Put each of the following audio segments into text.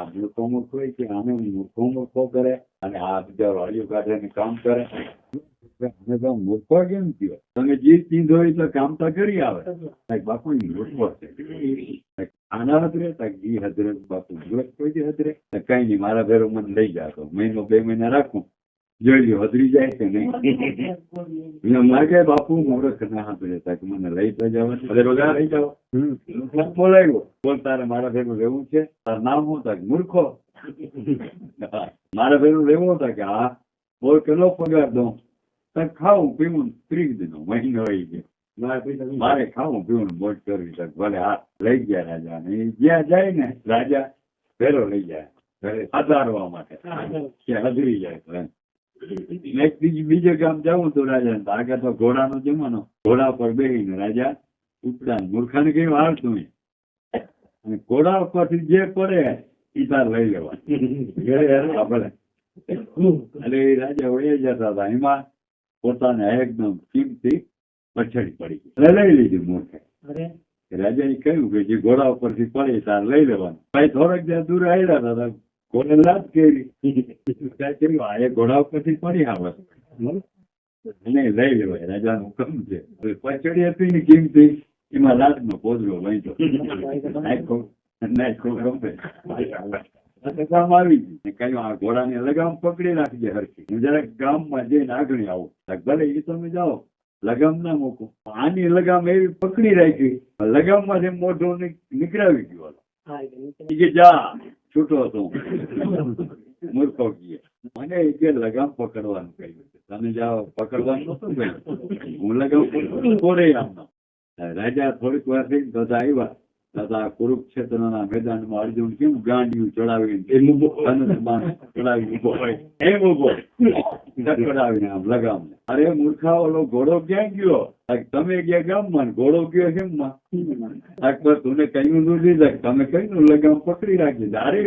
આ મૂર્ખો મૂર્ખો હોય કે આને મૂર્ખો કરે અને આ બિચારો હળિયું કાઢે કામ કરે. અમે તો મૂર્ખો કેમ થયો? તમે જે ચીજ હોય તો કામ તો કરી આવે. બાપુ મૂર્ખો છે આના હદરે જી હદરે બાપુ મૂર્ખ કોઈ હદરે કઈ નહીં. મારા ભેરો મને લઈ જાતો મહિનો 2 મહિના રાખું જોઈ લ્યો હદરી જાય છે નહીં. માગે બાપુ મૂર્ખ ના હદરે મને લઈ તો જવા વગા લઈ જાઓ. બોલાવ્યો બોલ તારે મારા ભેગું રહેવું છે? તારું નામ શું થાય? મૂર્ખો. મારા ભેગું રહેવું હતા કે હા બોલ કેટલો પગાર દઉં? ખાવું પીવું 30 દિનો મહિનો હોય છે મારે ખાવું પીવું મોજ કરવી છે. ભલે હા લઈ ગયા રાજા ને જ્યાં જાય ને રાજા ભેરો લઈ જાય ઘરે આધારવા માટે કે હજરી જાય. બીજે ગામ જવું તો રાજા આગળ તો ઘોડાનો જમાનો ઘોડા પર બેસીને રાજા ઉપડા મૂર્ખાને કઈ વાળતું અને ઘોડા ઉપરથી જે પડે એ તાર લઈ લેવા ભલે. એટલે રાજા વહી જતા હતા એમાં પોતાને એકદમ કિંમતી પછડી પડી લઈ લીધી મૂર્ખે. રાજાએ કહ્યું કે જે ઘોડા ઉપરથી પડે તાર લઈ લેવાનું. ભાઈ થોડાક જ્યાં દૂર આવ્યા હતા ઘોડે લાત કરી આ ઘોડા ઉપરથી પડી આવે નહીં લઈ લેવાય. રાજાનું હુકમ છે. પછડી હતી ને કિંમતી એમાં લાતનો પોદરો વાંચો ગામ આવી ગઈ કહ્યું આ ઘોડાને લગામ પકડી રાખજે હરખી. હું જરાક ગામમાં જઈને આગળ આવું. ભલે એ તમે જાઓ લગામ ના મૂકો. આની લગામ એવી પકડી રાખી લગામમાં મોઢું નીકળાવી ગયું. કે જા છૂટો હતો મૂર્ખો કીએ મને કે લગામ પકડવાનું કહ્યું તમે જાઓ પકડવાનું નતું કહ્યું. હું લગામ કોરે આમનો. રાજા થોડીક વાર થઈ તો આવ્યા તથા કુરુક્ષેત્રના મેદાનમાં અર્જુન કેમ ગાંડિયું ચડાવીને ચડાવી ઉભો હોય એમ ઉભો ચડાવીને આમ લગામને. અરે મૂર્ખા ઓલો ઘોડો ક્યાં ગયો? તમે ગયા ગામમાં ઘોડો ગયો હેમમાં. તુને કહ્યું લીધા તમે કહ્યું લગામ પકડી રાખી. અરે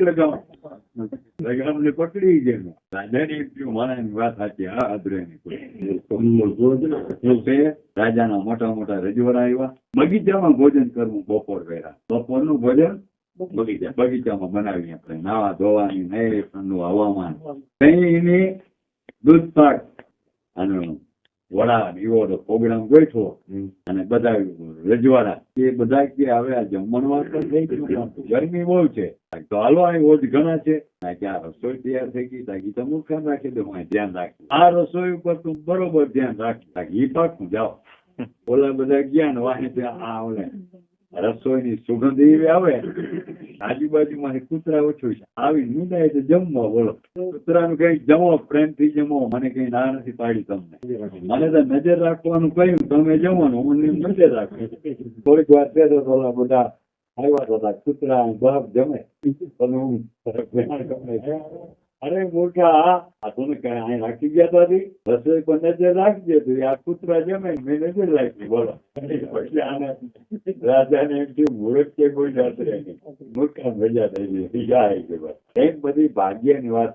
લગામ ને પકડી ગયેલું. રાજાની માણાની વાત સાચી. હા અદ્રે રાજાના મોટા મોટા રજવાડા આવ્યા. બગીચામાં ભોજન કરવું બપોર પહેલા. બપોરનું ભોજન બગીચામાં બનાવી આપણે નાવા ધોવાની નહીં ઠંડુ હવામાન કઈ એની દૂધ પાક અને વડા એવો પ્રોગ્રામ ગોઠવો અને બધા રજવાડા એ બધા કે હવે આ જમણવાર તો થઈ ગયું ગરમી બહુ છે તો હાલો અહીં ઓજ ઘણા છે કે આ રસોઈ તૈયાર થઈ ગઈ તાકી તમે મૂર્ખાન રાખી દો ધ્યાન રાખી આ રસોઈ ઉપર તું બરોબર ધ્યાન રાખી તાકી એ પાકું જાઓ. ઓલા બધા ગયા ને વાહી આ ઓલે રસોઈની સુગંધ એવી આવે આજુબાજુમાં કૂતરા ઓછું છે આવી નીંદાય તો જમવા. બોલો કૂતરાનું કઈ જમો પ્રેમથી જમો. મને કઈ ના નથી પાડી તમને. મને તો નજર રાખવાનું કહ્યું તમે જમવાનું હું નજર રાખું. થોડીક વાર પેદો થોડા બધા આવ્યા હતા કૂતરા બાપ જમે અરે મૂર્ખા આ તમે કઈ અહીં રાખી ગયા હતી રસોઈ પર નજર રાખજે તો આ કૂતરા જમે મેં નજર રાખી. બોલો પછી આને રાજાને એમ થયું મૂર્ખ કે કોઈ જાત મૂર્ખા મજા થઈ જાય. એક બધી ભાગ્યની વાત